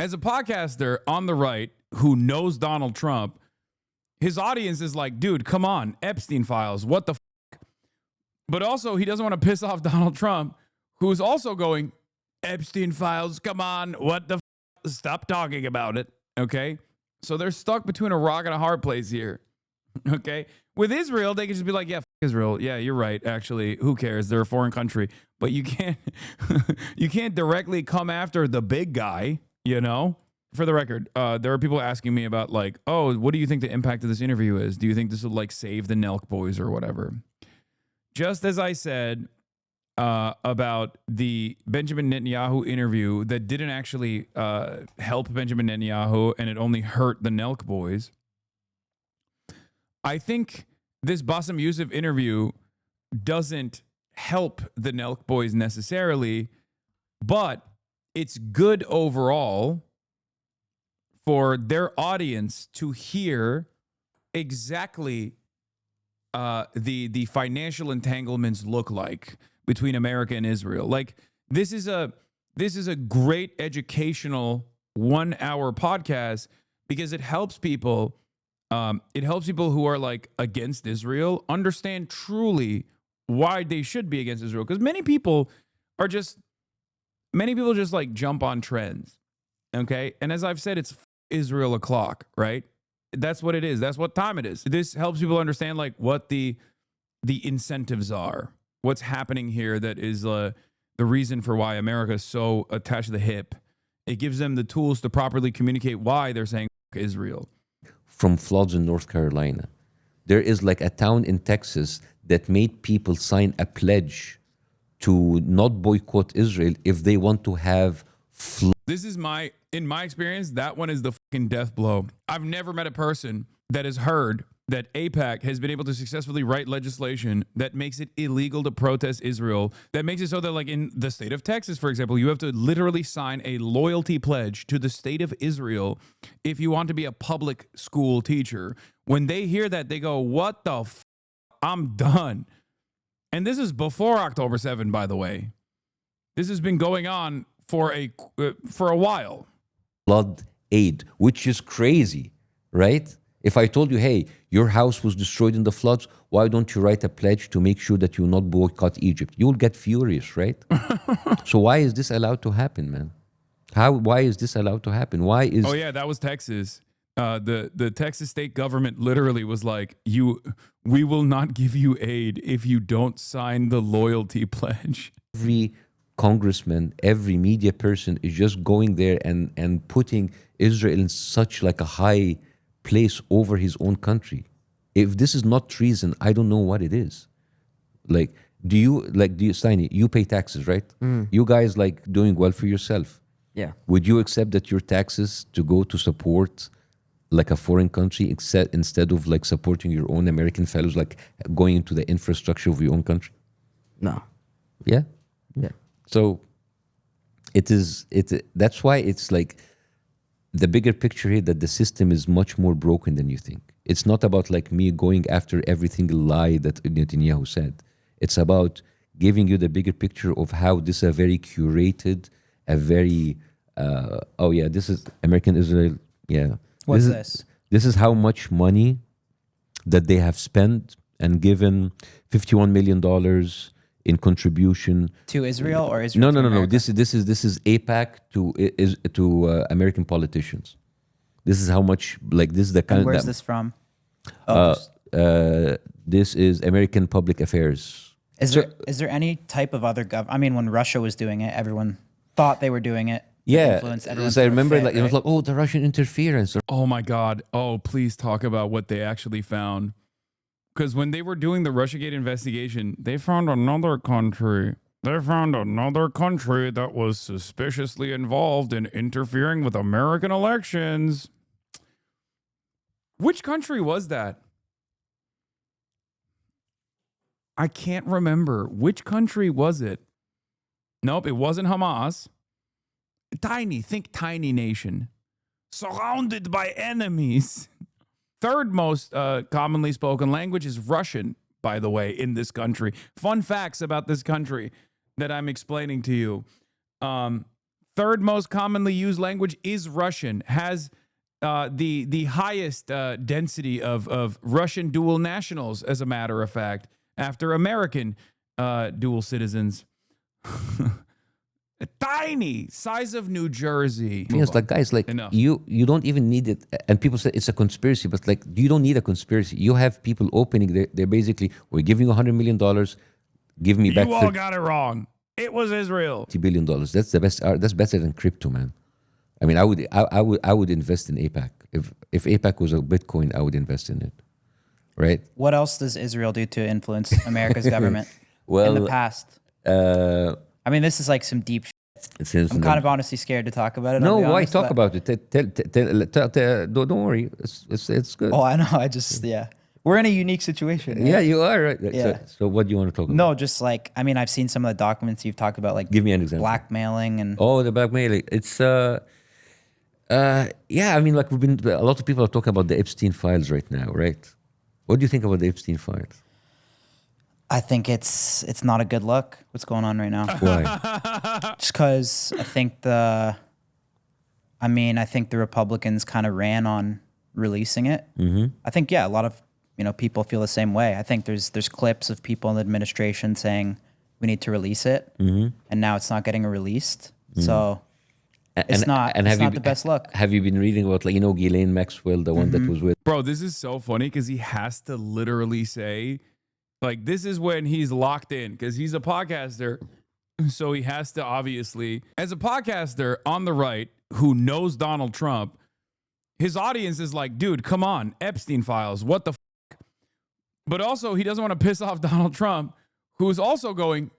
as a podcaster on the right who knows Donald Trump, his audience is like, dude, come on, Epstein files, what the fuck? But also, he doesn't want to piss off Donald Trump, who's also going, Epstein files, come on, what the fuck? Stop talking about it, okay? So they're stuck between a rock and a hard place here, okay? With Israel, they can just be like, yeah, Israel. Yeah, you're right, actually. Who cares? They're a foreign country. But you can't you can't directly come after the big guy, you know? For the record, there are people asking me about like, oh, what do you think the impact of this interview is? Do you think this will like save the Nelk Boys or whatever? Just as I said about the Benjamin Netanyahu interview that didn't actually help Benjamin Netanyahu and it only hurt the Nelk Boys, I think this Bassem Youssef interview doesn't help the Nelk Boys necessarily, but it's good overall for their audience to hear exactly the financial entanglements look like between America and Israel. Like this is a great educational 1 hour podcast because it helps people. It helps people who are like against Israel understand truly why they should be against Israel. Because many people just like jump on trends. Okay. And as I've said, it's Israel o'clock, right? That's what it is. That's what time it is. This helps people understand like what the incentives are, what's happening here that is the reason for why America is so attached to the hip. It gives them the tools to properly communicate why they're saying Israel. From floods in North Carolina, there is like a town in Texas that made people sign a pledge to not boycott Israel if they want to have floods. This is in my experience, that one is the fucking death blow. I've never met a person that has heard that AIPAC has been able to successfully write legislation that makes it illegal to protest Israel, that makes it so that like in the state of Texas, for example, you have to literally sign a loyalty pledge to the state of Israel if you want to be a public school teacher. When they hear that, they go, what the f***? I'm done. And this is before October 7, by the way. This has been going on for a while. Flood aid, which is crazy, right? If I told you, hey, your house was destroyed in the floods, why don't you write a pledge to make sure that you will not boycott Egypt? You'll get furious, right? So why is this allowed to happen, man? Why is this allowed to happen? Why is... Oh, yeah, that was Texas. The Texas state government literally was like, we will not give you aid if you don't sign the loyalty pledge. Every congressman, every media person is just going there and putting Israel in such like a high place over his own country. If this is not treason, I don't know what it is. Like, do you Steiny, you pay taxes, right? You guys like doing well for yourself. Yeah. Would you accept that your taxes to go to support like a foreign country instead of like supporting your own American fellows, like going into the infrastructure of your own country? No. Yeah. Yeah. So that's why it's like the bigger picture here that the system is much more broken than you think. It's not about like me going after every single lie that Netanyahu said. It's about giving you the bigger picture of how this is a very curated, a very, this is American Israel. Yeah. What's this? This is how much money that they have spent and given $51 million in contribution to Israel or Israel? No. This is AIPAC to American politicians. This is how much like this is the kind. And where's this from? This is American Public Affairs. Is there any type of other I mean, when Russia was doing it, everyone thought they were doing it. Yeah, so I remember like, right? It was like, oh, the Russian interference. Oh my God! Oh, please talk about what they actually found. Because when they were doing the Russiagate investigation, they found another country. They found another country that was suspiciously involved in interfering with American elections. Which country was that? I can't remember. Which country was it? Nope, it wasn't Hamas. Think tiny nation. Surrounded by enemies. Third most commonly spoken language is Russian, by the way, in this country. Fun facts about this country that I'm explaining to you. third most commonly used language is Russian. Has the highest density of Russian dual nationals, as a matter of fact, after American dual citizens. Tiny size of New Jersey. It's like, guys, like Enough. you don't even need it. And people say it's a conspiracy, but like you don't need a conspiracy. You have people opening. They're basically, we're giving you $100 million. Give me back You all got it wrong. It was Israel. $30 billion. That's the best. That's better than crypto, man. I mean, I would invest in APAC. If APAC was a Bitcoin, I would invest in it. Right? What else does Israel do to influence America's government Well, in the past? I mean, this is like some deep shit. I'm kind of honestly scared to talk about it. No, I'll be why honest, talk but- about it? Don't worry. It's good. Oh, I know. I just, yeah. We're in a unique situation. Right? Yeah, you are right. Yeah. So what do you want to talk about? No, just like, I mean, I've seen some of the documents you've talked about, like Give me an example. blackmailing and Oh, the blackmailing. It's yeah. I mean, like a lot of people are talking about the Epstein files right now, right? What do you think about the Epstein files? I think it's not a good look what's going on right now. Why? Just because I think the Republicans kind of ran on releasing it. Mm-hmm. I think, yeah, a lot of, people feel the same way. I think there's clips of people in the administration saying we need to release it, and now it's not getting released. So it's not the best look. Have you been reading about, like, Ghislaine Maxwell, the one that was with? Bro, this is so funny because he has to literally say, like, this is when he's locked in because he's a podcaster. So he has to, obviously, as a podcaster on the right who knows Donald Trump, his audience is like, dude, come on, Epstein files, what the fuck? But also, he doesn't want to piss off Donald Trump, who's also going,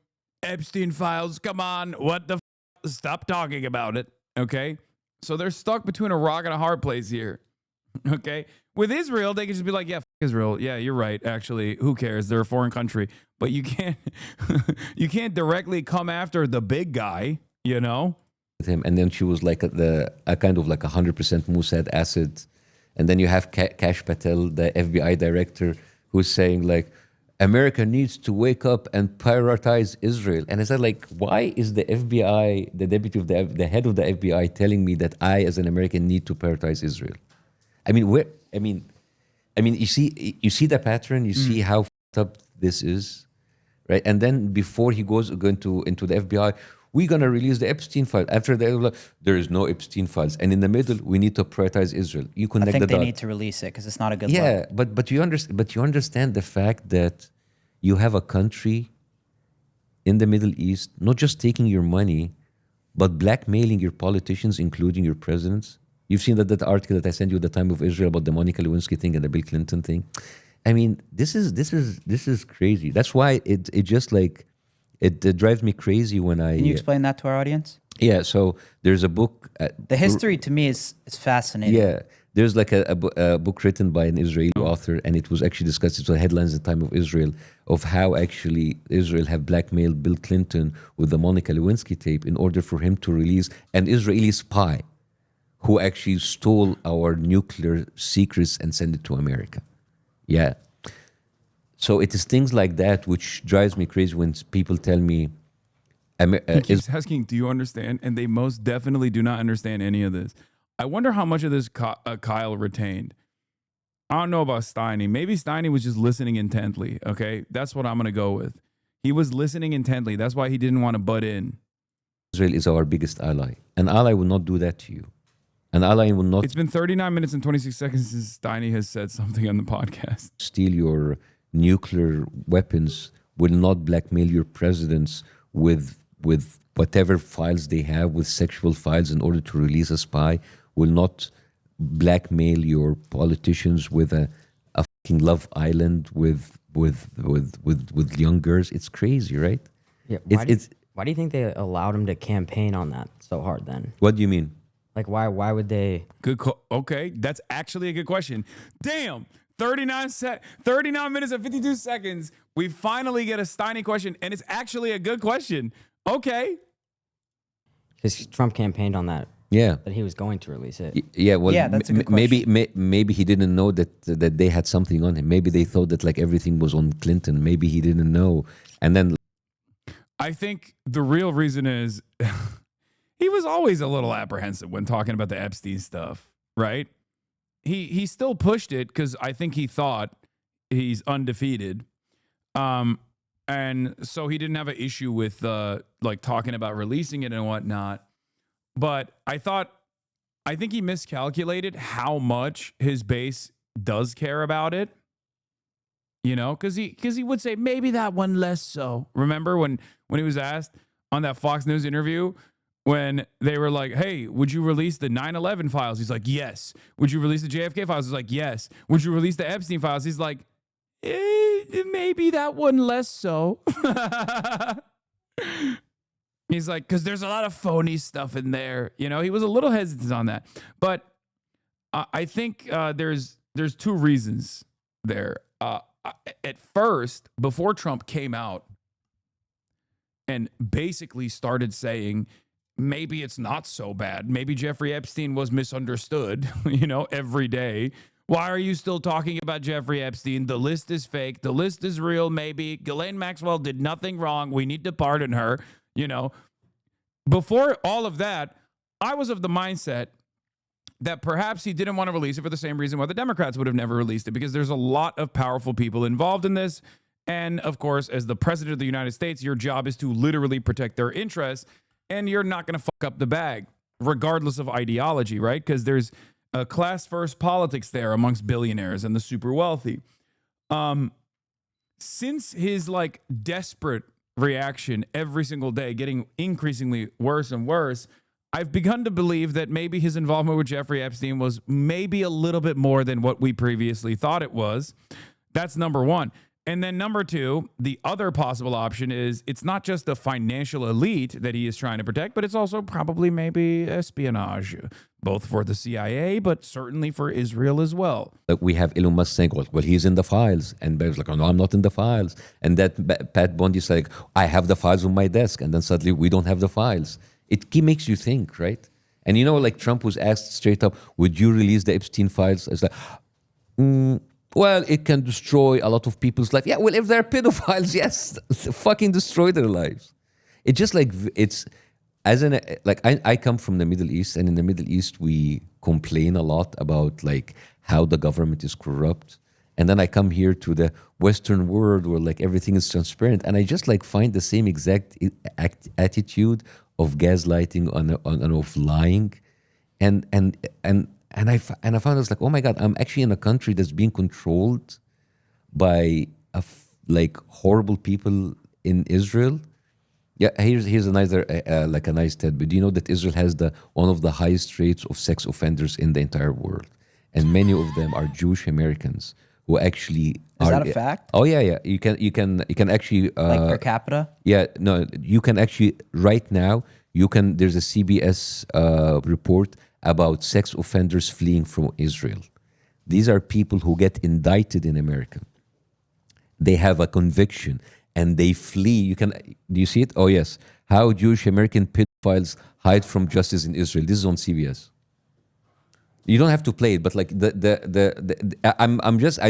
Epstein files, come on, what the fuck? Stop talking about it, okay? So they're stuck between a rock and a hard place here, okay? With Israel, they can just be like, yeah, Israel. Yeah, you're right, actually. Who cares? They're a foreign country. But you can't you can't directly come after the big guy, With him, and then she was like a kind of like 100% Mossad asset, and then you have Kash Patel, the FBI director, who's saying like, America needs to wake up and prioritize Israel. And I said, like, why is the FBI, the deputy of the head of the FBI, telling me that I, as an American, need to prioritize Israel? I mean, you see the pattern. You see how fucked up this is, right? And then before he goes into the FBI, we're gonna release the Epstein file. After that, there is no Epstein files, and in the middle, we need to prioritize Israel. You I connect think the they dots. need to release it because it's not a good Yeah, look. but you understand the fact that you have a country in the Middle East not just taking your money, but blackmailing your politicians, including your presidents. You've seen that article that I sent you at the time of Israel about the Monica Lewinsky thing and the Bill Clinton thing. I mean, this is crazy. That's why it just like it drives me crazy when I. Can you explain that to our audience? Yeah, so there's a book. The history to me is fascinating. Yeah, there's like a book written by an Israeli author, and it was actually discussed. It was headlines in the time of Israel of how actually Israel have blackmailed Bill Clinton with the Monica Lewinsky tape in order for him to release an Israeli spy who actually stole our nuclear secrets and sent it to America. Yeah. So it is things like that which drives me crazy when people tell me, He keeps asking, do you understand? And they most definitely do not understand any of this. I wonder how much of this Kyle retained. I don't know about Steiny. Maybe Steiny was just listening intently, okay? That's what I'm going to go with. He was listening intently. That's why he didn't want to butt in. Israel is our biggest ally. An ally will not do that to you. An ally will not It's been 39 minutes and 26 seconds since Steiny has said something on the podcast. steal your nuclear weapons, will not blackmail your presidents with whatever files they have, with sexual files in order to release a spy, will not blackmail your politicians with a fucking Love Island with young girls. It's crazy, right? Yeah. Why do you think they allowed him to campaign on that so hard then? What do you mean? Like, why would they? Okay, that's actually a good question. Damn, 39 minutes and 52 seconds. We finally get a Steiny question, and it's actually a good question. Okay. Because Trump campaigned on that. Yeah. That he was going to release it. Yeah, well, Yeah, that's a good maybe he didn't know that they had something on him. Maybe they thought that like everything was on Clinton. Maybe he didn't know. And then I think the real reason is he was always a little apprehensive when talking about the Epstein stuff, right? He still pushed it because I think he thought he's undefeated. And so he didn't have an issue with like talking about releasing it and whatnot. But I think he miscalculated how much his base does care about it. You know, because he would say maybe that one less so. Remember when he was asked on that Fox News interview when they were like, hey, would you release the 9/11 files? He's like, yes. Would you release the JFK files? He's like, yes. Would you release the Epstein files? He's like, maybe that one less so. He's like, because there's a lot of phony stuff in there. You know, he was a little hesitant on that. But I think there's two reasons there. At first, before Trump came out and basically started saying, maybe it's not so bad. Maybe Jeffrey Epstein was misunderstood, you know, every day. Why are you still talking about Jeffrey Epstein? The list is fake. The list is real, maybe. Ghislaine Maxwell did nothing wrong. We need to pardon her, you know. Before all of that, I was of the mindset that perhaps he didn't want to release it for the same reason why the Democrats would have never released it, because there's a lot of powerful people involved in this. And of course, as the president of the United States, your job is to literally protect their interests, and you're not going to fuck up the bag, regardless of ideology, right? Because there's a class-first politics there amongst billionaires and the super wealthy. Since his like desperate reaction every single day, getting increasingly worse and worse, I've begun to believe that maybe his involvement with Jeffrey Epstein was maybe a little bit more than what we previously thought it was. That's number one. And then number two, the other possible option is it's not just the financial elite that he is trying to protect, but it's also probably maybe espionage, both for the CIA, but certainly for Israel as well. Like we have Elon Musk saying, well, he's in the files. And Bear's like, oh, no, I'm not in the files. And that Pat Bundy's like, I have the files on my desk. And then suddenly we don't have the files. It makes you think, right? And you know, like Trump was asked straight up, would you release the Epstein files? It's like, well, it can destroy a lot of people's life. Yeah, well, if they're pedophiles, yes, fucking destroy their lives. It's just like, it's, as an, like, I come from the Middle East, and in the Middle East, we complain a lot about, like, how the government is corrupt. And then I come here to the Western world where, like, everything is transparent. And I just, like, find the same exact attitude of gaslighting and of lying. And I found I was like, oh my God, I'm actually in a country that's being controlled by like horrible people in Israel. Yeah, here's another like a nice tidbit. Do you know that Israel has one of the highest rates of sex offenders in the entire world, and many of them are Jewish Americans who actually Is that a fact? Oh yeah. You can actually Like per capita? Yeah, no, you can actually right now. There's a CBS report about sex offenders fleeing from Israel. These are people who get indicted in America. They have a conviction and they flee. Do you see it? Oh yes. How Jewish American pedophiles hide from justice in Israel. This is on CBS. You don't have to play it, but like I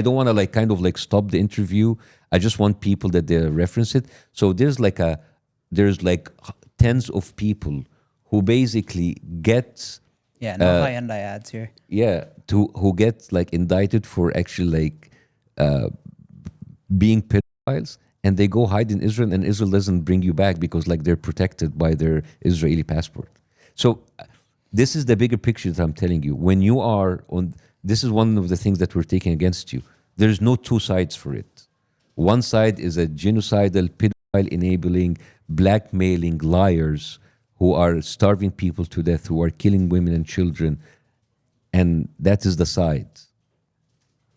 don't want to like kind of like stop the interview. I just want people that they reference it. So there's like tens of people who basically get no high-end ads here. Yeah, who get like indicted for actually like being pedophiles, and they go hide in Israel, and Israel doesn't bring you back because like they're protected by their Israeli passport. So this is the bigger picture that I'm telling you. When you are on, this is one of the things that we're taking against you. There's no two sides for it. One side is a genocidal, pedophile enabling, blackmailing liars who are starving people to death, who are killing women and children. And that is the side,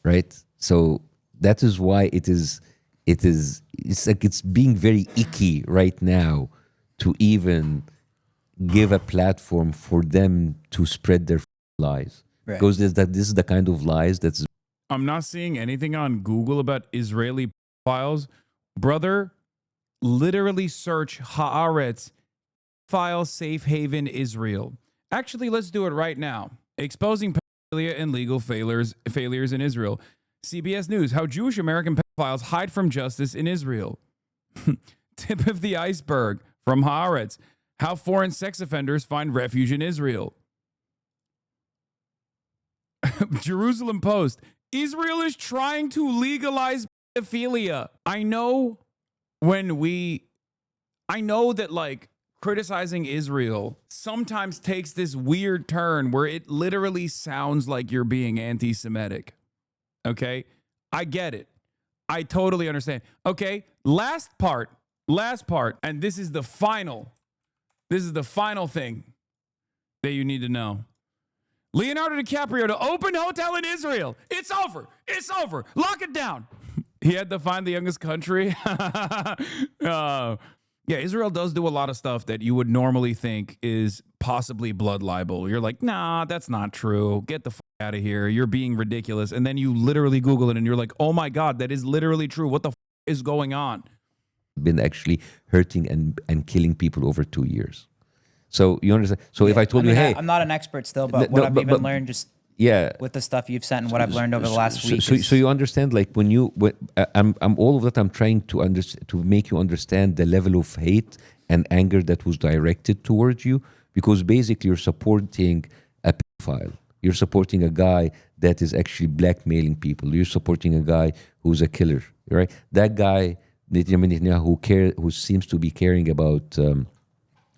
right? So that is why it's like it's being very icky right now to even give a platform for them to spread their lies. Right. Because this is the kind of lies that's... I'm not seeing anything on Google about Israeli files. Brother, literally search Haaretz file safe haven Israel. Actually, let's do it right now. Exposing pedophilia and legal failures in Israel. CBS News, how Jewish American pedophiles hide from justice in Israel. Tip of the iceberg from Haaretz. How foreign sex offenders find refuge in Israel. Jerusalem Post. Israel is trying to legalize pedophilia. I know that like criticizing Israel sometimes takes this weird turn where it literally sounds like you're being anti-Semitic. Okay? I get it. I totally understand. Okay, last part, and this is the final thing that you need to know. Leonardo DiCaprio to open hotel in Israel. It's over. Lock it down. He had to find the youngest country. Yeah, Israel does do a lot of stuff that you would normally think is possibly blood libel. You're like, nah, that's not true. Get the out of here. You're being ridiculous. And then you literally Google it and you're like, oh my God, that is literally true. What the is going on? Been actually hurting and killing people over 2 years. So you understand? So if I told you, hey, I'm not an expert still, but what I've even learned just with the stuff you've sent and what I've learned over the last week. So you understand, like when I'm all of that. I'm trying to make you understand the level of hate and anger that was directed towards you, because basically you're supporting a pedophile. You're supporting a guy that is actually blackmailing people. You're supporting a guy who's a killer, right? That guy, Netanyahu, who seems to be caring about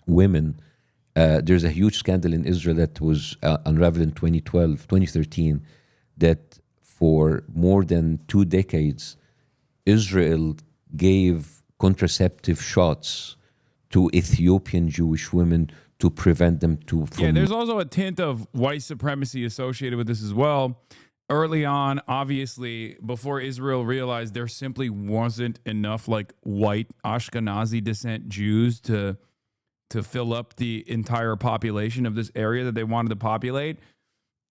women. There's a huge scandal in Israel that was unraveled in 2013, that for more than 2 decades, Israel gave contraceptive shots to Ethiopian Jewish women to prevent them from... Yeah, there's also a tint of white supremacy associated with this as well. Early on, obviously, before Israel realized there simply wasn't enough like white Ashkenazi descent Jews to fill up the entire population of this area that they wanted to populate.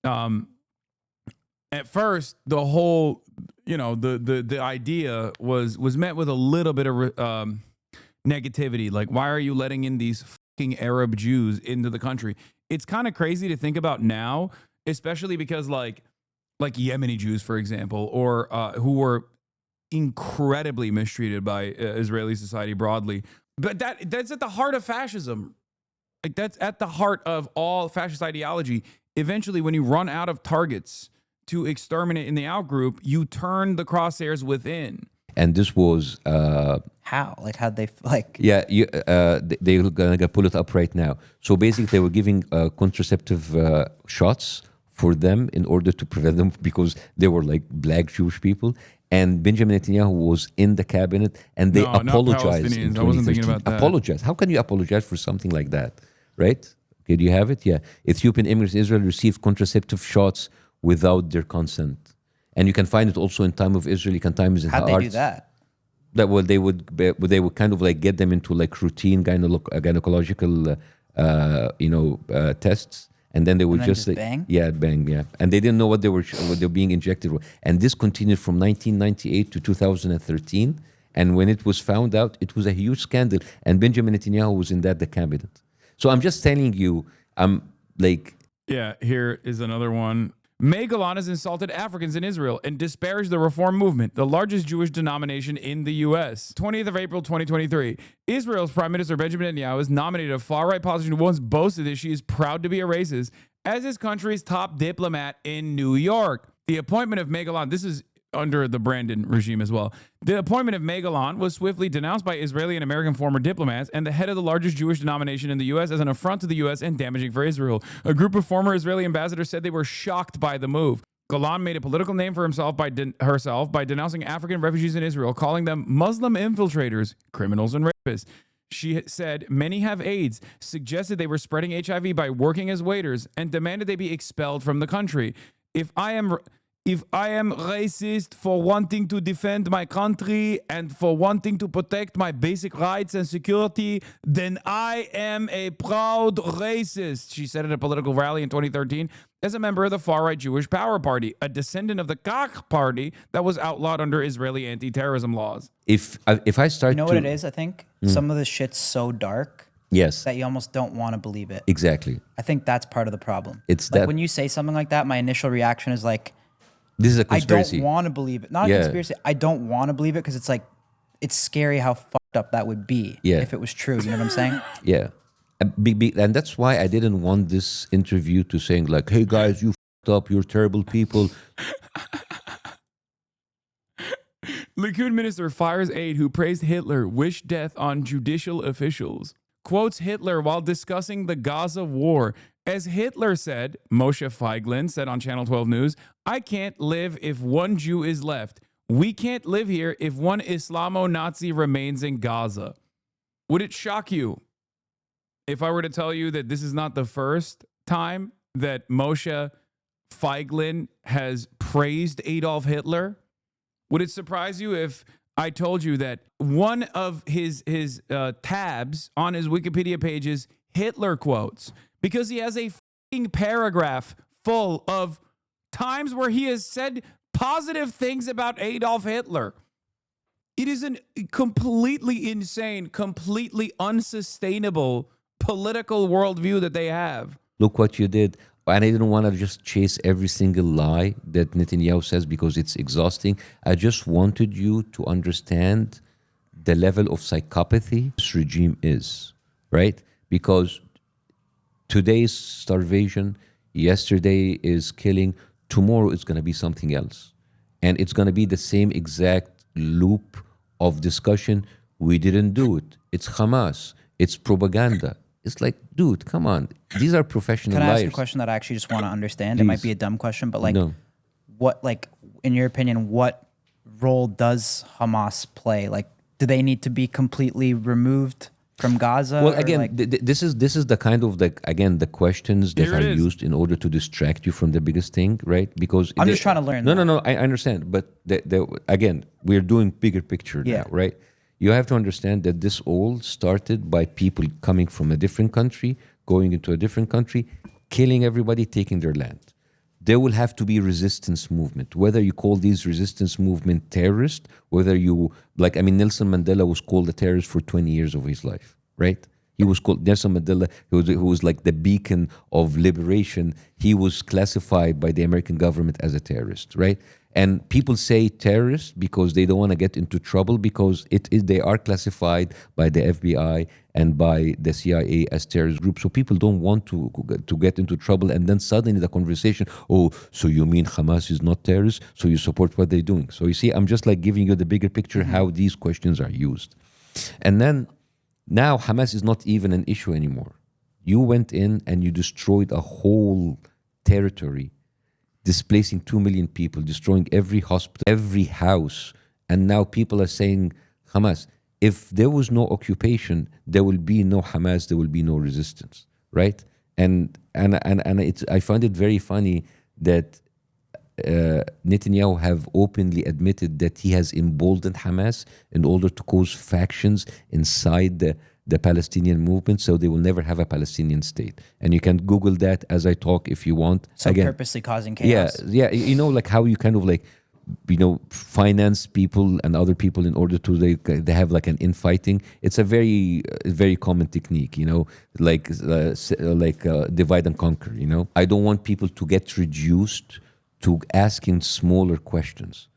At first, the whole, the idea was met with a little bit of negativity. Like, why are you letting in these fucking Arab Jews into the country? It's kind of crazy to think about now, especially because like Yemeni Jews, for example, or who were incredibly mistreated by Israeli society broadly. But that's at the heart of fascism. Like, that's at the heart of all fascist ideology. Eventually, when you run out of targets to exterminate in the outgroup, you turn the crosshairs within. And this was... how? Like, how'd they... like? Yeah, they're going to pull it up right now. So basically, they were giving contraceptive shots for them in order to prevent them, because they were like black Jewish people. And Benjamin Netanyahu was in the cabinet, and they apologized. I wasn't thinking about that. Apologize. How can you apologize for something like that, right? Okay, do you have it? Yeah. Ethiopian immigrants in Israel received contraceptive shots without their consent. And you can find it also in Time of Israel. You can find it in How'd they do that? They would kind of like get them into like routine gynecological tests. And then they would just like, bang? Yeah, bang, yeah. And they didn't know what they were being injected with. And this continued from 1998 to 2013. And when it was found out, it was a huge scandal. And Benjamin Netanyahu was in the cabinet. So I'm just telling you, Yeah, here is another one. May Golan has insulted Africans in Israel and disparaged the Reform Movement, the largest Jewish denomination in the U.S. 20th of April, 2023. Israel's Prime Minister Benjamin Netanyahu has nominated a far-right politician who once boasted that she is proud to be a racist as his country's top diplomat in New York. The appointment of May Golan, this is under the Brandon regime as well. The appointment of May Golan was swiftly denounced by Israeli and American former diplomats and the head of the largest Jewish denomination in the U.S. as an affront to the U.S. and damaging for Israel. A group of former Israeli ambassadors said they were shocked by the move. Golan made a political name for herself by denouncing African refugees in Israel, calling them Muslim infiltrators, criminals, and rapists. She said many have AIDS, suggested they were spreading HIV by working as waiters, and demanded they be expelled from the country. If I am racist for wanting to defend my country and for wanting to protect my basic rights and security, then I am a proud racist, she said at a political rally in 2013 as a member of the far-right Jewish Power Party, a descendant of the Kach party that was outlawed under Israeli anti-terrorism laws. If I start what it is, I think? Some of this shit's so dark. Yes. That you almost don't want to believe it. Exactly. I think that's part of the problem. It's like that when you say something like that, my initial reaction is like, this is a conspiracy. I don't want to believe it. Not a conspiracy. I don't want to believe it because it's like, it's scary how fucked up that would be if it was true. You know what I'm saying? Yeah. And that's why I didn't want this interview to saying like, "Hey guys, you f***ed up, you're terrible people." Likud minister fires aide who praised Hitler, wished death on judicial officials. Quotes Hitler while discussing the Gaza war. As Hitler said, Moshe Feiglin said on Channel 12 News, "I can't live if one Jew is left. We can't live here if one Islamo-Nazi remains in Gaza." Would it shock you if I were to tell you that this is not the first time that Moshe Feiglin has praised Adolf Hitler? Would it surprise you if I told you that one of his tabs on his Wikipedia page is Hitler quotes? Because he has a fucking paragraph full of times where he has said positive things about Adolf Hitler. It is a completely insane, completely unsustainable political worldview that they have. Look what you did. And I didn't want to just chase every single lie that Netanyahu says because it's exhausting. I just wanted you to understand the level of psychopathy this regime is, right? Because today's starvation, yesterday is killing, tomorrow is going to be something else. And it's going to be the same exact loop of discussion. We didn't do it. It's Hamas. It's propaganda. It's like, dude, come on. These are professional Can I liars. ask a question that I actually just want to understand? It might be a dumb question, but like, what, like, in your opinion, what role does Hamas play? Like, do they need to be completely removed from Gaza? Well, again, like, this is the kind of the questions that Here it are is. used in order to distract you from the biggest thing, right? Because I'm just trying to learn. No, I understand, but again, we're doing bigger picture Yeah. now, right? You have to understand that this all started by people coming from a different country, going into a different country, killing everybody, taking their land. There will have to be resistance movement, whether you call these resistance movement terrorist, whether you, like, I mean, Nelson Mandela was called a terrorist for 20 years of his life, right? He was called Nelson Mandela, who was like the beacon of liberation. He was classified by the American government as a terrorist, right? And people say terrorist because they don't want to get into trouble because they are classified by the FBI and by the CIA as terrorist groups. So people don't want to get into trouble. And then suddenly the conversation, oh, so you mean Hamas is not terrorist? So you support what they're doing. So you see, I'm just like giving you the bigger picture how these questions are used. And then now Hamas is not even an issue anymore. You went in and you destroyed a whole territory, displacing 2 million people, destroying every hospital, every house. And now people are saying, Hamas, if there was no occupation, there will be no Hamas, there will be no resistance, right? And I find it very funny that Netanyahu have openly admitted that he has emboldened Hamas in order to cause factions inside the Palestinian movement, so they will never have a Palestinian state. And you can Google that as I talk if you want. so Again, purposely causing chaos. yeah, you know, like how you kind of like, you know, finance people and other people in order to they have like an infighting. It's a very common technique, you know, like divide and conquer. You know, I don't want people to get reduced to asking smaller questions.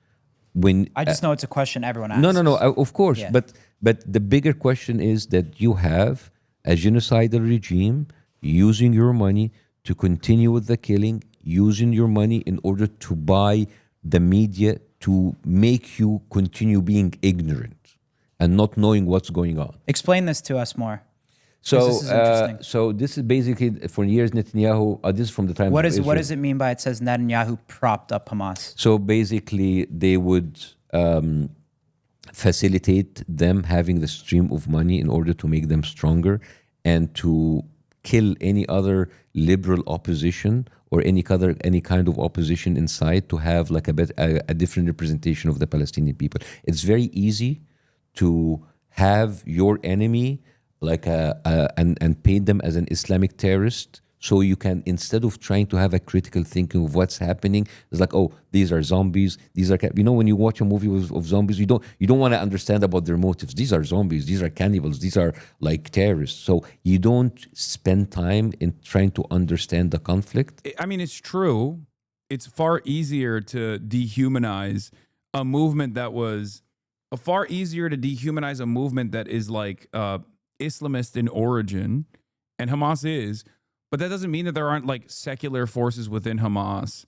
When I just know it's a question everyone asks. no, of course, Yeah. but the bigger question is that you have a genocidal regime using your money to continue with the killing, using your money in order to buy the media to make you continue being ignorant and not knowing what's going on. Explain this to us more. So, this is interesting. so this is basically for years Netanyahu. This is from the time. What of is what Israel. does it mean by it says Netanyahu propped up Hamas? So basically, they would facilitate them having the stream of money in order to make them stronger and to kill any other liberal opposition or any kind of opposition inside to have like a different representation of the Palestinian people. It's very easy to have your enemy like and paint them as an Islamic terrorist. So you can, instead of trying to have a critical thinking of what's happening, it's like, oh, these are zombies. These are, you know, when you watch a movie of zombies, you don't want to understand about their motives. These are zombies. These are cannibals. These are like terrorists. So you don't spend time in trying to understand the conflict. I mean, it's true. It's far easier to dehumanize a movement that was far easier to dehumanize a movement that is like Islamist in origin and Hamas is, but that doesn't mean that there aren't like secular forces within Hamas.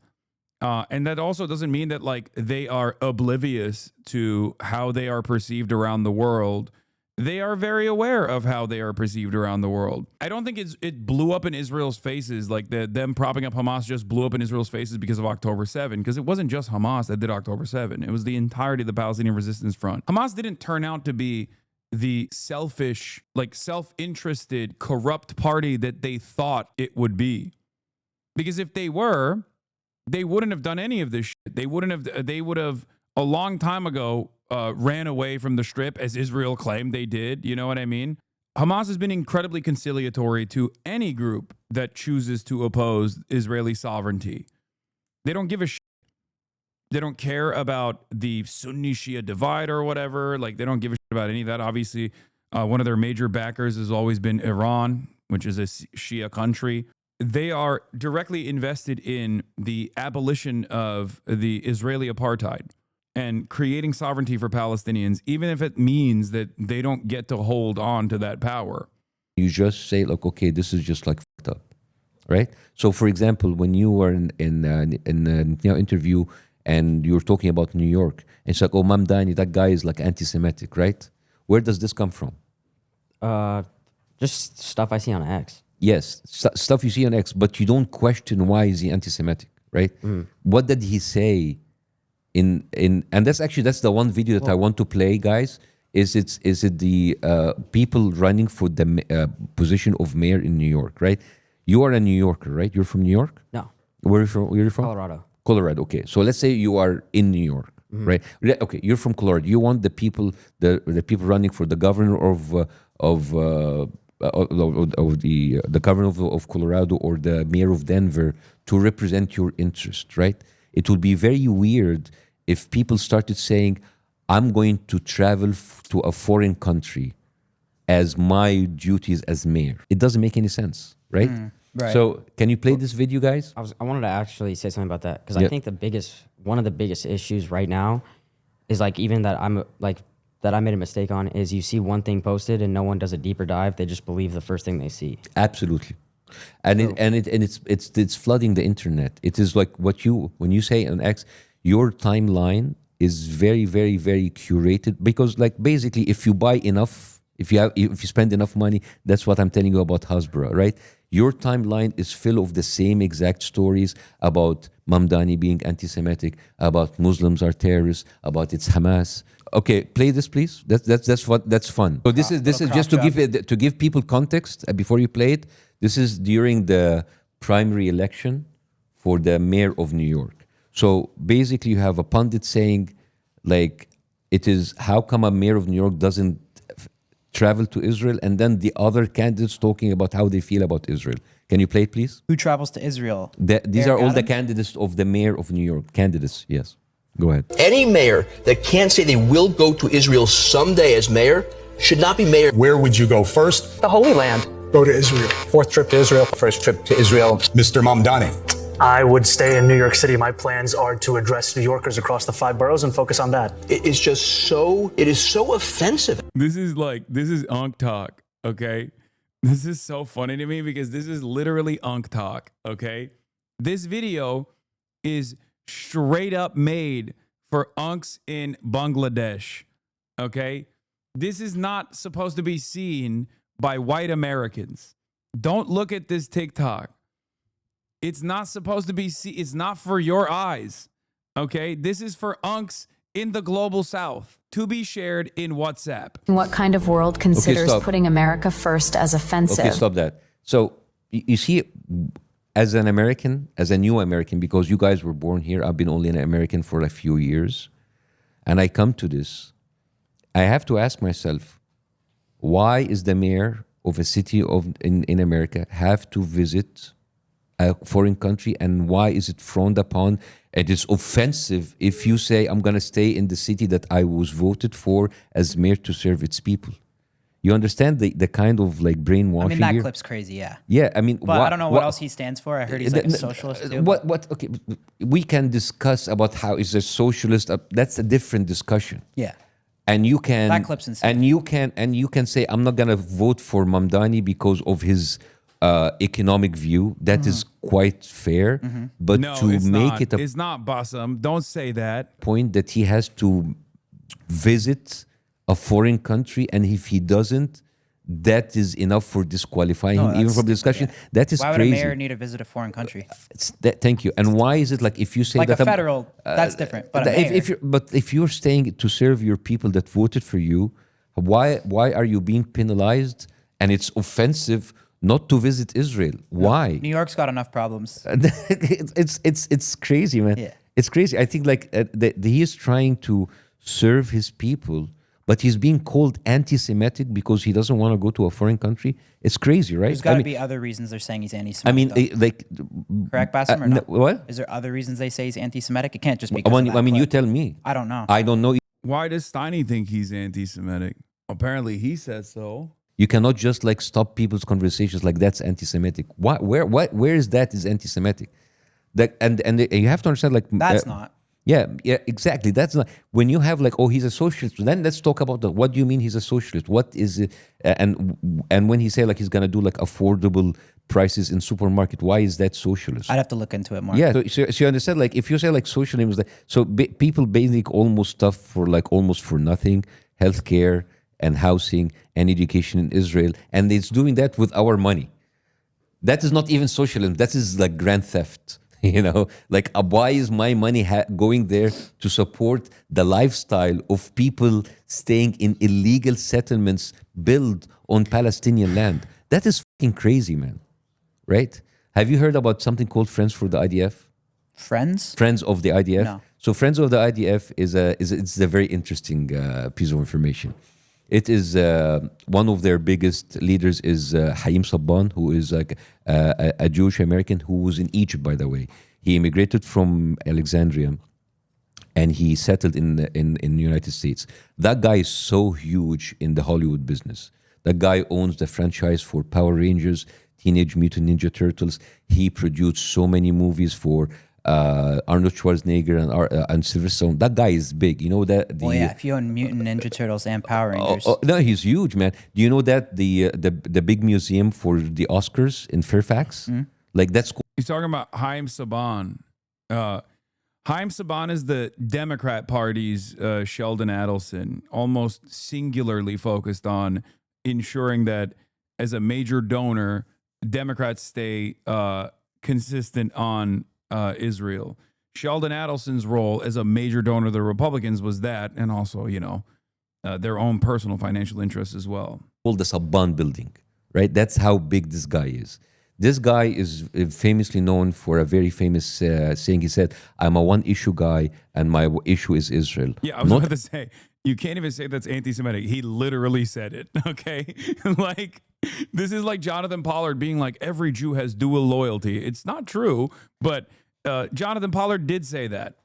And that also doesn't mean that like they are oblivious to how they are perceived around the world. They are very aware of how they are perceived around the world. I don't think it blew up in Israel's faces, like them propping up Hamas just blew up in Israel's faces because of October 7, because it wasn't just Hamas that did October 7. It was the entirety of the Palestinian Resistance Front. Hamas didn't turn out to be the selfish, like self-interested, corrupt party that they thought it would be. Because if they were, they wouldn't have done any of this shit. They would have a long time ago ran away from the Strip, as Israel claimed they did. You know what I mean? Hamas has been incredibly conciliatory to any group that chooses to oppose Israeli sovereignty. They don't give a shit. They don't care about the Sunni Shia divide or whatever. Like, they don't give a shit about any of that. Obviously, one of their major backers has always been Iran, which is a Shia country. They are directly invested in the abolition of the Israeli apartheid and creating sovereignty for Palestinians, even if it means that they don't get to hold on to that power. You just say, like, okay, this is just like fucked up, right? So, for example, when you were in a interview and you were talking about New York, and it's like, oh, Mamdani, that guy is like anti-Semitic, right? Where does this come from? Just stuff I see on X. Yes, stuff you see on X, but you don't question why is he anti-Semitic, right? What did he say and that's the one video that I want to play, guys. Is it the people running for the position of mayor in New York, right? You are a New Yorker, right? You're from New York? No. Where are you from? Colorado. Colorado. Okay, so let's say you are in New York, right? Okay, you're from Colorado. You want the people running for the governor of the governor of Colorado or the mayor of Denver to represent your interest, right? It would be very weird if people started saying, I'm going to travel to a foreign country as my duties as mayor. It doesn't make any sense, right? Right. So can you play this video, guys? I wanted to actually say something about that because I think one of the biggest issues right now is like even that that I made a mistake on is you see one thing posted and no one does a deeper dive. They just believe the first thing they see. Absolutely. And it's flooding the internet. It is like when you say on X, your timeline is very, very, very curated because like basically if you buy enough, if you spend enough money, that's what I'm telling you about Hasbara, right? Your timeline is full of the same exact stories about Mamdani being anti-Semitic, about Muslims are terrorists, about it's Hamas. Okay, play this, please. That's fun. So this is just to give people context before you play it. This is during the primary election for the mayor of New York. So basically, you have a pundit saying, like, it is how come a mayor of New York doesn't travel to Israel, and then the other candidates talking about how they feel about Israel. Can you play it, please? Who travels to Israel? These Eric are all the Adams? candidates of the mayor of New York. Candidates, yes. Go ahead. Any mayor that can't say they will go to Israel someday as mayor should not be mayor. Where would you go first? The Holy Land. Go to Israel. Fourth trip to Israel. First trip to Israel. Mr. Mamdani. I would stay in New York City. My plans are to address New Yorkers across the 5 boroughs and focus on that. It is so offensive. This is Unk talk, okay? This is so funny to me because this is literally Unk talk, okay? This video is straight up made for Unks in Bangladesh, okay? This is not supposed to be seen by white Americans. Don't look at this TikTok. It's not supposed to be it's not for your eyes, okay? This is for Unks in the global south to be shared in WhatsApp. What kind of world considers stop. putting America first as offensive? Okay, stop that. So you see, as an American, as a new American, because you guys were born here, I've been only an American for a few years, and I come to this, I have to ask myself, why is the mayor of a city in America have to visit a foreign country, and why is it frowned upon? It is offensive if you say, I'm going to stay in the city that I was voted for as mayor to serve its people. You understand the kind of like brainwashing I mean, that here? clip's crazy, yeah. Yeah, I mean... But I don't know what else he stands for. I heard he's like a socialist too. Okay, we can discuss about how is a socialist... that's a different discussion. Yeah. And you can... That clip's insane. And you can say, I'm not going to vote for Mamdani because of his economic view. That is quite fair. But No, to it's make not. it a It's not, Bassem. Don't say that. point that he has to visit a foreign country, and if he doesn't, that is enough for disqualifying him, even that's- from the discussion. That is Why would crazy. a mayor need to visit a foreign country? Thank you. And why is it like if you say Like that a federal, that's different. But a mayor, if you're staying to serve your people that voted for you, why are you being penalized? And it's offensive not to visit Israel. Why? New York's got enough problems. It's crazy, man. Yeah. It's crazy. I think like he is trying to serve his people, but he's being called anti-Semitic because he doesn't want to go to a foreign country. It's crazy, right? There's got to be other reasons they're saying he's anti-Semitic. I mean, though. like, Correct, Bassem, or no, not? what? Is there other reasons they say he's anti-Semitic? It can't just be. Because of that I mean, you clip. tell me. I don't know. I don't know. Why does Steiny think he's anti-Semitic? Apparently, he says so. You cannot just like stop people's conversations like that's anti-Semitic. Where is that is anti-Semitic? That and you have to understand like That's not. Yeah, exactly. That's not when you have like, oh, he's a socialist. Then let's talk about what do you mean he's a socialist? What is it? And when he say like he's gonna do like affordable prices in supermarket, why is that socialist? I'd have to look into it more. Yeah, so you understand like if you say like socialism is like so people basic almost stuff for like almost for nothing, healthcare and housing and education in Israel, and it's doing that with our money. That is not even socialism. That is like grand theft. You know, like why is my money going there to support the lifestyle of people staying in illegal settlements built on Palestinian land? That is fucking crazy, man. Right? Have you heard about something called Friends for the IDF? Friends? Friends of the IDF. No. So Friends of the IDF it's a very interesting piece of information. It is one of their biggest leaders is Haim Sabban, who is like a Jewish American who was in Egypt, by the way. He immigrated from Alexandria, and he settled in the United States. That guy is so huge in the Hollywood business. That guy owns the franchise for Power Rangers, Teenage Mutant Ninja Turtles. He produced so many movies for Arnold Schwarzenegger and Sylvester Stallone. That guy is big. You know that. Well, yeah. If you own Mutant Ninja Turtles and Power Rangers, No, he's huge, man. Do you know that the big museum for the Oscars in Fairfax? Like that's cool. He's talking about Haim Saban. Haim Saban is the Democrat Party's Sheldon Adelson, almost singularly focused on ensuring that as a major donor, Democrats stay consistent on Israel. Sheldon Adelson's role as a major donor to the Republicans was that, and also, you know, their own personal financial interests as well. Called the Sabban building, right? That's how big this guy is. This guy is famously known for a very famous saying. He said, "I'm a one-issue guy, and my issue is Israel." Yeah, I was about to say, you can't even say that's anti-Semitic. He literally said it, okay? Like, this is like Jonathan Pollard being like, every Jew has dual loyalty. It's not true, but Jonathan Pollard did say that,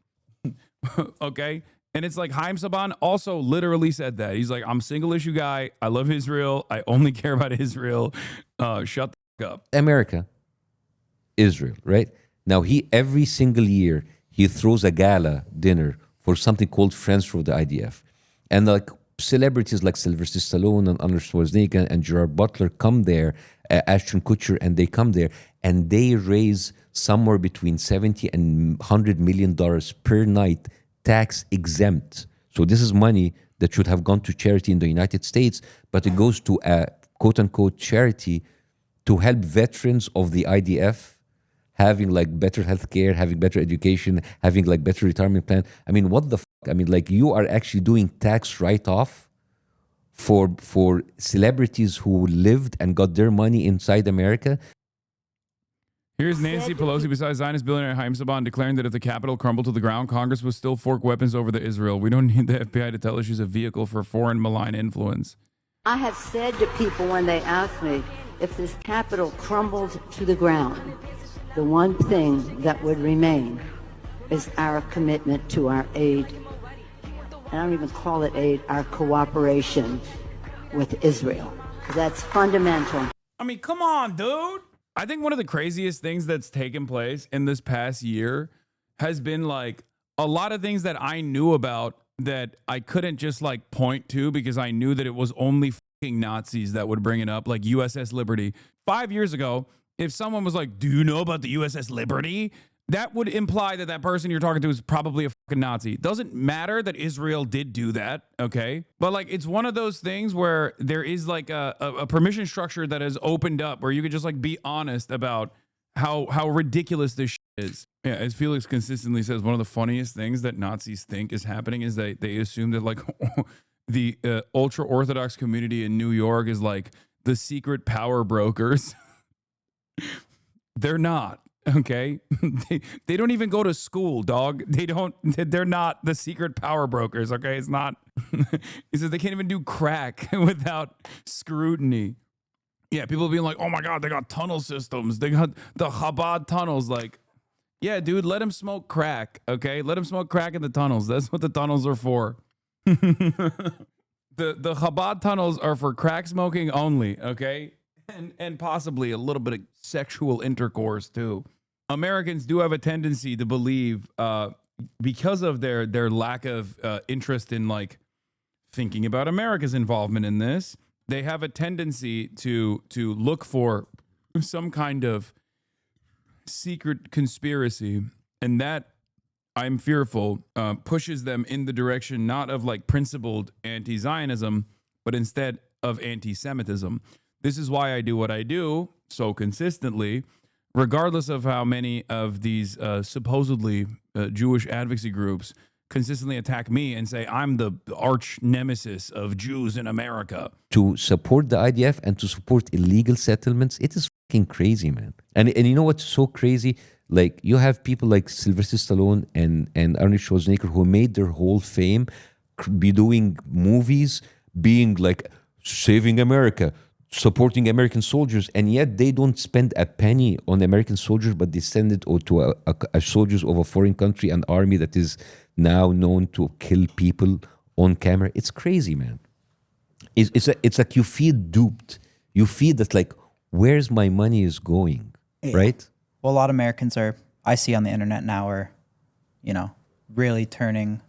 okay? And it's like Haim Saban also literally said that. He's like, I'm a single-issue guy. I love Israel. I only care about Israel. Shut the fuck up. America, Israel, right? Now he every single year he throws a gala dinner for something called Friends for the IDF, and like celebrities like Sylvester Stallone and Arnold Schwarzenegger and Gerard Butler come there, Ashton Kutcher, and they come there and they raise somewhere between $70 and $100 million per night, tax exempt. So this is money that should have gone to charity in the United States, but it goes to a quote unquote charity to help veterans of the IDF having like better healthcare, having better education, having like better retirement plan. I mean, what the fuck? I mean, like you are actually doing tax write-off for celebrities who lived and got their money inside America. Here's Nancy Pelosi beside Zionist billionaire Haim Saban declaring that if the Capitol crumbled to the ground, Congress would still fork weapons over the Israel. We don't need the FBI to tell us she's a vehicle for foreign malign influence. I have said to people when they ask me, if this Capitol crumbled to the ground, the one thing that would remain is our commitment to our aid. And I don't even call it aid, our cooperation with Israel. That's fundamental. I mean, come on, dude. I think one of the craziest things that's taken place in this past year has been like a lot of things that I knew about that I couldn't just like point to because I knew that it was only fucking Nazis that would bring it up, like USS Liberty. 5 years ago, if someone was like, do you know about the USS Liberty? That would imply that that person you're talking to is probably a fucking Nazi. Doesn't matter that Israel did do that, okay? But like, it's one of those things where there is like a permission structure that has opened up where you could just like be honest about how ridiculous this shit is. Yeah, as Felix consistently says, one of the funniest things that Nazis think is happening is they assume that like the ultra Orthodox community in New York is like the secret power brokers. They're not, okay? They don't even go to school, dog. They're not the secret power brokers, okay? It's not. He says they can't even do crack without scrutiny. Yeah, people being like, oh my God, they got tunnel systems. They got the Chabad tunnels. Like, yeah, dude, let them smoke crack, okay? Let them smoke crack in the tunnels. That's what the tunnels are for. The Chabad tunnels are for crack smoking only, okay? And possibly a little bit of sexual intercourse too. Americans do have a tendency to believe, because of their lack of interest in like thinking about America's involvement in this, they have a tendency to look for some kind of secret conspiracy, and that, I'm fearful, pushes them in the direction not of like principled anti-Zionism, but instead of anti-Semitism. This is why I do what I do so consistently, regardless of how many of these supposedly Jewish advocacy groups consistently attack me and say I'm the arch nemesis of Jews in America. To support the IDF and to support illegal settlements, it is fucking crazy, man. And you know what's so crazy? Like, you have people like Sylvester Stallone and Arnold Schwarzenegger who made their whole fame be doing movies, being like saving America, supporting American soldiers, and yet they don't spend a penny on American soldiers, but they send it to a soldiers of a foreign country, an army that is now known to kill people on camera. It's crazy, man. It's like you feel duped. You feel that like, where's my money is going, right? Well, a lot of Americans I see on the internet now are, really turning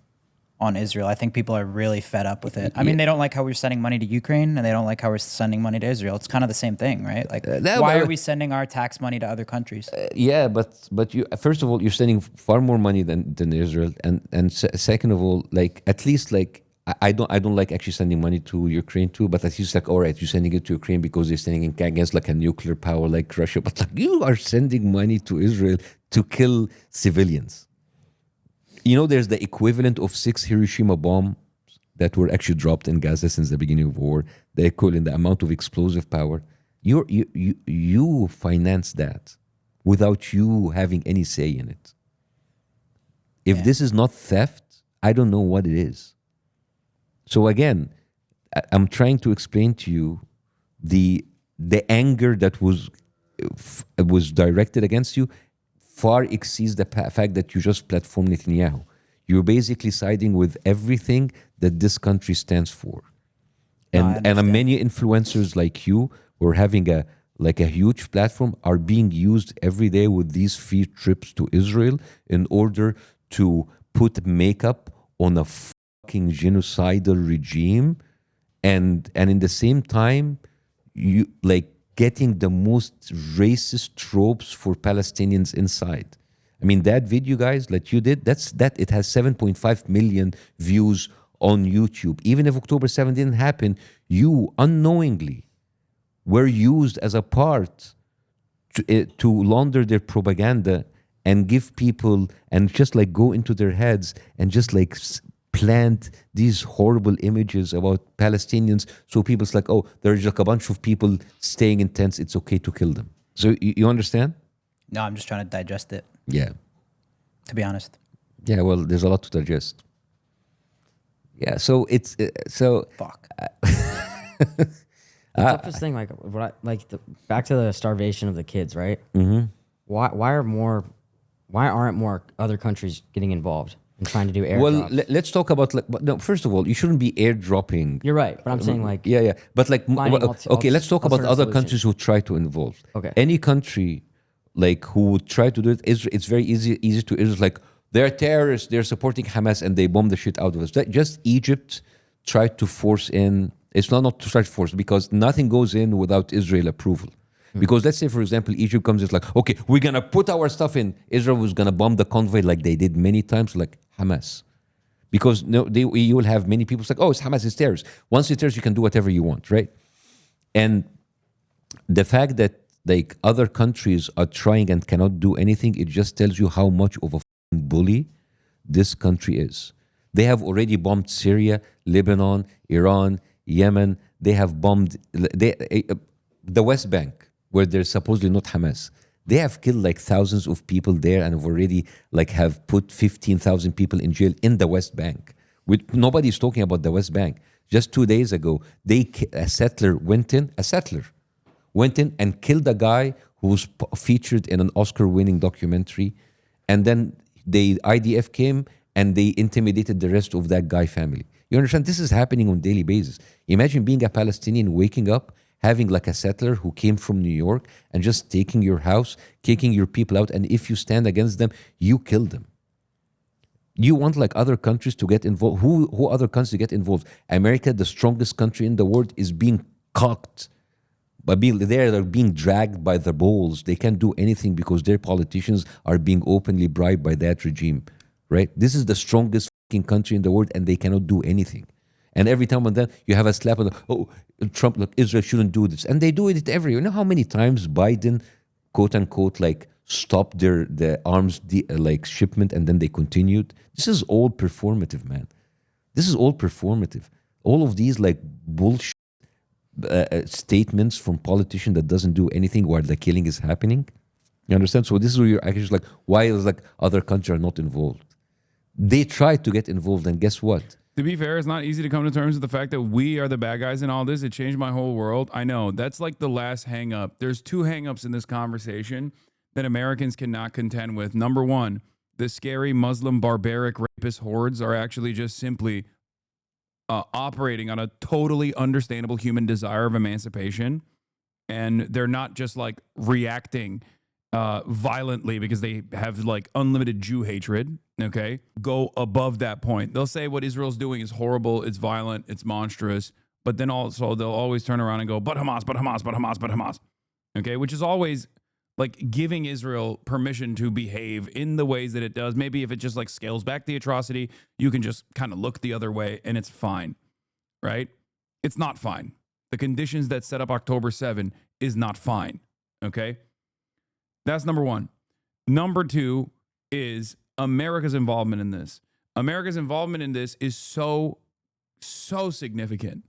on Israel. I think people are really fed up with it. I mean, they don't like how we're sending money to Ukraine, and they don't like how we're sending money to Israel. It's kind of the same thing, right? Like, why are we sending our tax money to other countries? Yeah, but you, first of all, you're sending far more money than Israel, and second of all, like, at least like, I don't like actually sending money to Ukraine too, but at least like, all right, you're sending it to Ukraine because they're sending it against like a nuclear power like Russia, but like, you are sending money to Israel to kill civilians. There's the equivalent of 6 Hiroshima bombs that were actually dropped in Gaza since the beginning of war. The equivalent, the amount of explosive power. You finance that without you having any say in it. If this is not theft, I don't know what it is. So again, I'm trying to explain to you the anger that was directed against you far exceeds the fact that you just platform Netanyahu. You're basically siding with everything that this country stands for. And many influencers like you who are having a huge platform are being used every day with these free trips to Israel in order to put makeup on a fucking genocidal regime, and in the same time you like getting the most racist tropes for Palestinians inside. I mean, that video, guys, that you did, it has 7.5 million views on YouTube. Even if October 7 didn't happen, you unknowingly were used as a part to launder their propaganda and give people, and just like go into their heads and just like plant these horrible images about Palestinians, so people's like, oh, there's like a bunch of people staying in tents, it's okay to kill them. So you understand? No, I'm just trying to digest it. Yeah. To be honest. Yeah, well, there's a lot to digest. Yeah, so it's Fuck. The toughest thing, back to the starvation of the kids, right? Mm-hmm. Why aren't more other countries getting involved and trying to do airdrops? Well, let's talk about no. First of all, you shouldn't be airdropping. You're right, but I'm saying like but like okay, let's talk about other countries who try to involve. Okay, any country like who would try to do it, it's very easy to Israel. Like, they're terrorists, they're supporting Hamas, and they bomb the shit out of us. Just Egypt tried to force in. It's not to try to force, because nothing goes in without Israel approval. Because let's say, for example, Egypt comes, it's like, okay, we're going to put our stuff in. Israel was going to bomb the convoy like they did many times, like Hamas. Because no, you will have many people say, oh, it's Hamas, it's terrorists. Once it's terrorists, you can do whatever you want, right? And the fact that like other countries are trying and cannot do anything, it just tells you how much of a bully this country is. They have already bombed Syria, Lebanon, Iran, Yemen. They have bombed the West Bank, where there's supposedly not Hamas. They have killed like thousands of people there and have already like have put 15,000 people in jail in the West Bank. Nobody's talking about the West Bank. Just 2 days ago, a settler went in and killed a guy who was featured in an Oscar-winning documentary, and then the IDF came and they intimidated the rest of that guy family. You understand? This is happening on a daily basis. Imagine being a Palestinian, waking up, having like a settler who came from New York and just taking your house, kicking your people out, and if you stand against them, you kill them. You want like other countries to get involved. Who other countries to get involved? America, the strongest country in the world, is being cocked. But they're being dragged by the balls. They can't do anything because their politicians are being openly bribed by that regime, right? This is the strongest fucking country in the world, and they cannot do anything. And every time and then you have a slap on the, oh, Trump, look, Israel shouldn't do this. And they do it every, you know how many times Biden, quote unquote, like stopped the arms like shipment and then they continued? This is all performative, man. This is all performative. All of these like bullshit statements from politicians that doesn't do anything while the killing is happening. You understand? So this is where you're actually like, why is like other countries are not involved? They tried to get involved, and guess what? To be fair, it's not easy to come to terms with the fact that we are the bad guys in all this. It changed my whole world. I know. That's like the last hang up. There's two hang ups in this conversation that Americans cannot contend with. Number one, the scary Muslim barbaric rapist hordes are actually just simply operating on a totally understandable human desire of emancipation. And they're not just like reacting violently because they have like unlimited Jew hatred. Okay, go above that point. They'll say what Israel's doing is horrible, it's violent, it's monstrous, but then also they'll always turn around and go, but Hamas, but Hamas, but Hamas, but Hamas. Okay, which is always like giving Israel permission to behave in the ways that it does. Maybe if it just like scales back the atrocity, you can just kind of look the other way and it's fine, right? It's not fine. The conditions that set up October 7 is not fine, okay? That's number one. Number two is America's involvement in this. America's involvement in this is so significant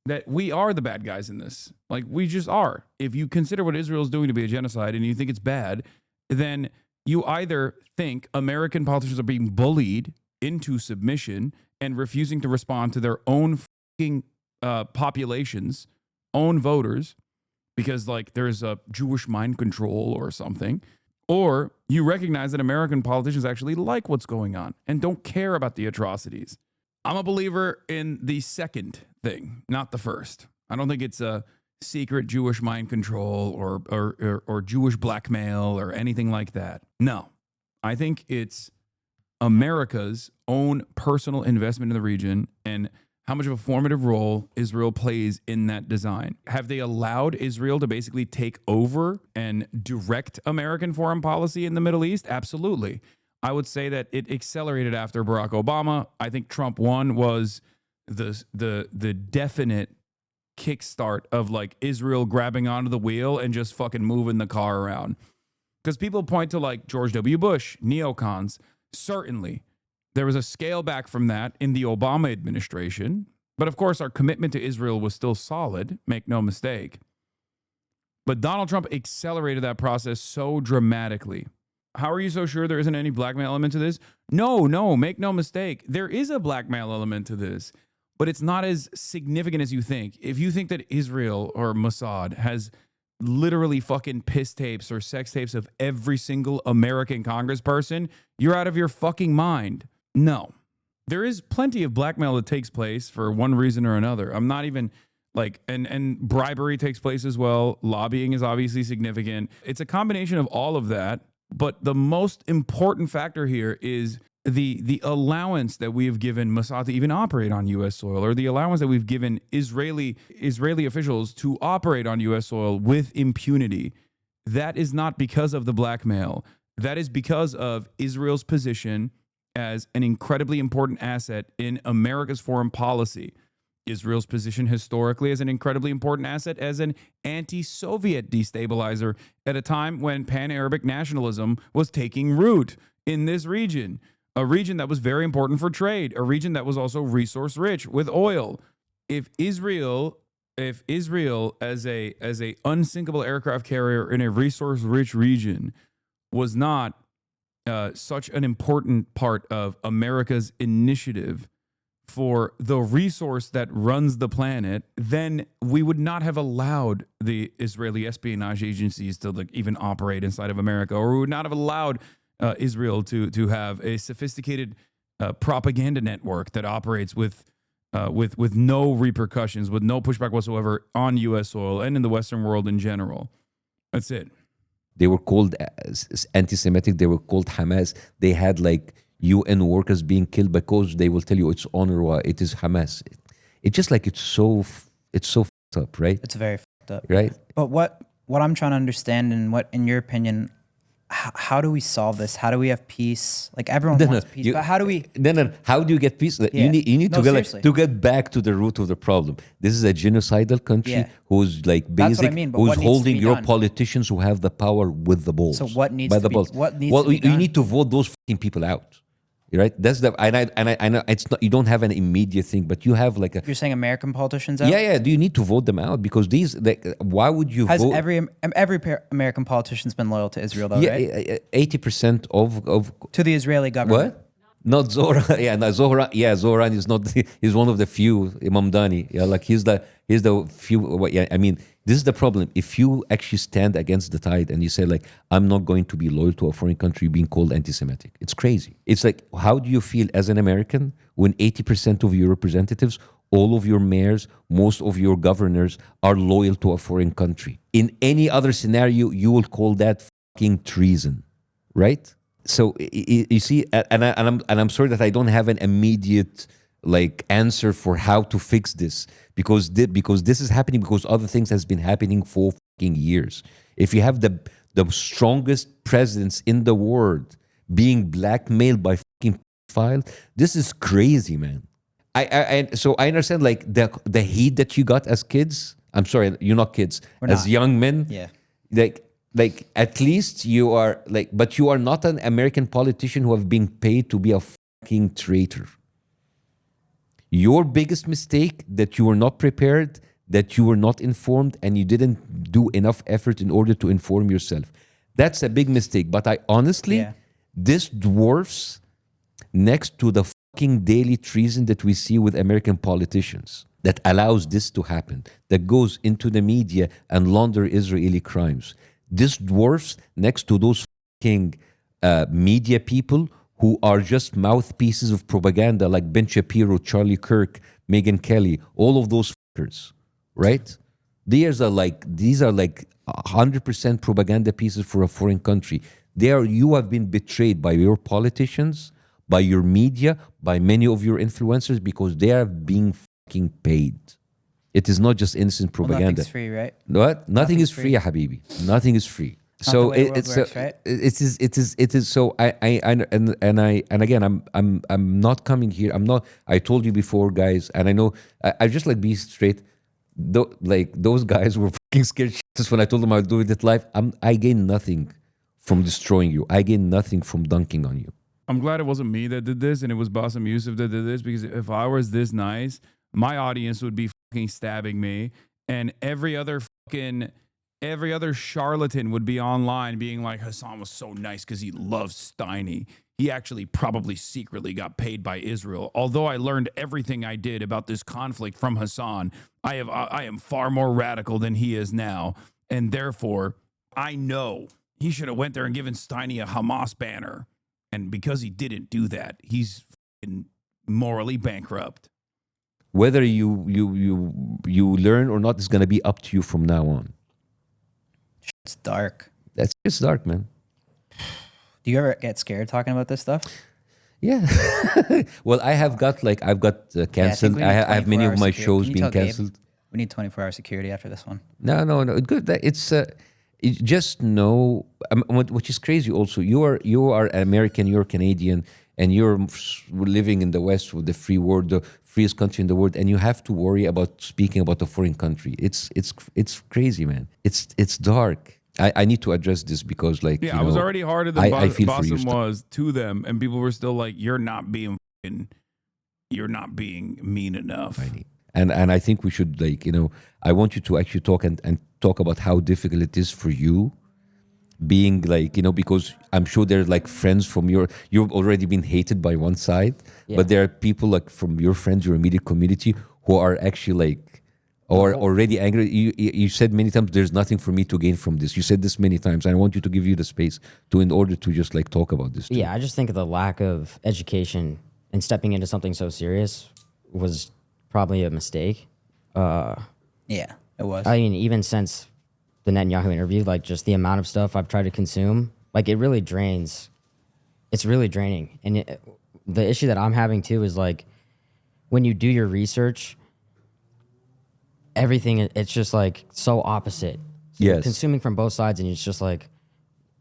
that we are the bad guys in this. Like, we just are. If you consider what Israel is doing to be a genocide and you think it's bad, then you either think American politicians are being bullied into submission and refusing to respond to their own fucking populations, own voters, because like there's a Jewish mind control or something, or you recognize that American politicians actually like what's going on and don't care about the atrocities. I'm a believer in the second thing, not the first. I don't think it's a secret Jewish mind control or Jewish blackmail or anything like that. No, I think it's America's own personal investment in the region and how much of a formative role Israel plays in that design. Have they allowed Israel to basically take over and direct American foreign policy in the Middle East? Absolutely. I would say that it accelerated after Barack Obama. I think Trump 1 was the definite kickstart of like Israel grabbing onto the wheel and just fucking moving the car around. Because people point to like George W. Bush, neocons. Certainly, there was a scale back from that in the Obama administration. But of course, our commitment to Israel was still solid, make no mistake. But Donald Trump accelerated that process so dramatically. How are you so sure there isn't any blackmail element to this? No, make no mistake. There is a blackmail element to this, but it's not as significant as you think. If you think that Israel or Mossad has literally fucking piss tapes or sex tapes of every single American congressperson, you're out of your fucking mind. No. There is plenty of blackmail that takes place for one reason or another. I'm not even like, and bribery takes place as well. Lobbying is obviously significant. It's a combination of all of that. But the most important factor here is the allowance that we have given Mossad to even operate on U.S. soil, or the allowance that we've given Israeli officials to operate on U.S. soil with impunity, that is not because of the blackmail. That is because of Israel's position as an incredibly important asset in America's foreign policy. Israel's position historically as an incredibly important asset as an anti-Soviet destabilizer at a time when pan-Arabic nationalism was taking root in this region, a region that was very important for trade, a region that was also resource rich with oil. If Israel as a unsinkable aircraft carrier in a resource rich region was not such an important part of America's initiative for the resource that runs the planet, then we would not have allowed the Israeli espionage agencies to even operate inside of America, or we would not have allowed Israel to have a sophisticated propaganda network that operates with no repercussions, with no pushback whatsoever on U.S. soil and in the Western world in general. That's it. They were called anti-Semitic. They were called Hamas. They had like UN workers being killed because they will tell you it's UNRWA, it is Hamas. It's just like it's so fucked up, right? It's very fucked up, right? But what I'm trying to understand, and what, in your opinion, how do we solve this? How do we have peace? Like everyone wants peace, but how do we? How do you get peace? You need to get back to the root of the problem. This is a genocidal country who's like who's holding your politicians who have the power with the balls. So what needs to be done? Well, you need to vote those fucking people out. Right, that's the I know it's not, you don't have an immediate thing, but you have like a. You're saying American politicians out? Yeah. Do you need to vote them out because these? Why would you vote? Every American politician's been loyal to Israel, though, right? 80% of to the Israeli government. What? Not Zohran. Yeah, no, Zohran. Yeah, Zohran is not. He's one of the few. Imam Dani. Yeah, like he's the few. Yeah, I mean, this is the problem. If you actually stand against the tide and you say like, I'm not going to be loyal to a foreign country, being called anti-Semitic, it's crazy. It's like, how do you feel as an American when 80% of your representatives, all of your mayors, most of your governors are loyal to a foreign country? In any other scenario, you will call that fucking treason, right? So you see, and I'm sorry that I don't have an immediate like answer for how to fix this because this is happening because other things has been happening for fucking years. If you have the strongest presidents in the world being blackmailed by fucking file, this is crazy, man. So I understand like the heat that you got as kids. I'm sorry, you're not kids. Young men. Yeah. Like at least you are like, but you are not an American politician who have been paid to be a fucking traitor. Your biggest mistake that you were not prepared, that you were not informed, and you didn't do enough effort in order to inform yourself. That's a big mistake. But I honestly, this dwarfs next to the fucking daily treason that we see with American politicians that allows this to happen, that goes into the media and launder Israeli crimes. This dwarfs next to those fucking media people who are just mouthpieces of propaganda like Ben Shapiro, Charlie Kirk, Megyn Kelly, all of those fuckers, right? These are like 100% propaganda pieces for a foreign country. You have been betrayed by your politicians, by your media, by many of your influencers because they are being fucking paid. It is not just innocent propaganda. Well, nothing's free, right? What? Nothing is free, ya habibi. Nothing is free. So it is. So and again, I'm not coming here. I'm not. I told you before, guys, and I know. I just like be straight. Like those guys were fucking scared shitless when I told them I'll do it live. I gain nothing from destroying you. I gain nothing from dunking on you. I'm glad it wasn't me that did this, and it was Bassem Youssef that did this, because if I was this nice, my audience would be fucking stabbing me, and every other charlatan would be online being like, Hassan was so nice because he loves Steiny. He actually probably secretly got paid by Israel. Although I learned everything I did about this conflict from Hassan, I am far more radical than he is now, and therefore I know he should have went there and given Steiny a Hamas banner. And because he didn't do that, he's morally bankrupt. Whether you learn or not is going to be up to you from now on. It's dark. It's dark, man. Do you ever get scared talking about this stuff? Yeah. Well, I've got canceled. Yeah, I have many of my 24-hour shows security. Can you being tell Gabe canceled. we need 24-hour security after this one. No. Good. Just know what is crazy. Also, you are American, you're Canadian, and you're living in the West with the free world, the freest country in the world, and you have to worry about speaking about a foreign country. It's crazy, man. It's dark. I need to address this because, like, Yeah, you I was know, already harder than I feel for you. Bassem was to them, and people were still like, "You're not being mean enough." And I think we should, like, you know, I want you to actually talk and talk about how difficult it is for you being, like, you know, because I'm sure there's like friends from you've already been hated by one side, but there are people like from your friends, your immediate community, who are actually like, or already angry. You said many times, there's nothing for me to gain from this. You said this many times, and I want you to give you the space in order to just like talk about this too. Yeah, I just think the lack of education and stepping into something so serious was probably a mistake. Yeah, it was. I mean, even since the Netanyahu interview, like just the amount of stuff I've tried to consume, like it really drains. It's really draining. And the issue that I'm having too is like when you do your research, everything, it's just like so opposite. So you're consuming from both sides, and it's just like,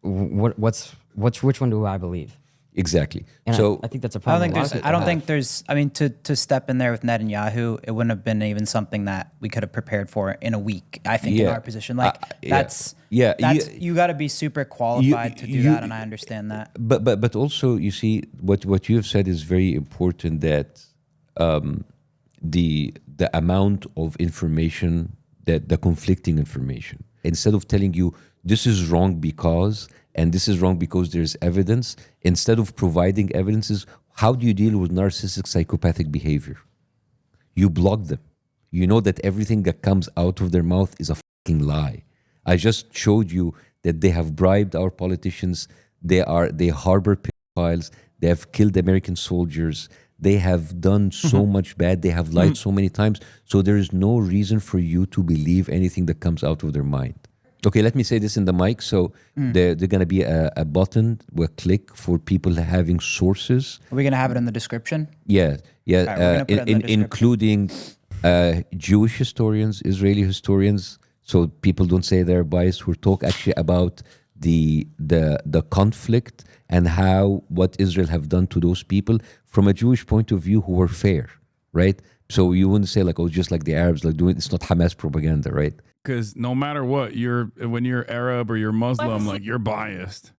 which one do I believe? Exactly. And so I think that's a problem. I don't think there's. I mean, to step in there with Netanyahu, it wouldn't have been even something that we could have prepared for in a week. I think in our position, like that's you got to be super qualified to do that, and I understand that. But also, you see, what you have said is very important. That the amount of information, that the conflicting information, instead of telling you this is wrong because, and this is wrong because there's evidence, instead of providing evidences, how do you deal with narcissistic psychopathic behavior? You block them. You know that everything that comes out of their mouth is a fucking lie. I just showed you that they have bribed our politicians. They harbor pedophiles. They have killed American soldiers. They have done so much bad. They have lied so many times. So there is no reason for you to believe anything that comes out of their mind. Okay, let me say this in the mic. So there's going to be a button, a click for people having sources. Are we going to have it in the description? Yeah. Right, including Jewish historians, Israeli historians, so people don't say they're biased, who talk actually about the conflict and what Israel have done to those people from a Jewish point of view, who were fair, right? So you wouldn't say like, oh, just like the Arabs like doing, it's not Hamas propaganda, right? Because no matter what, when you're Arab or you're Muslim, like you're biased.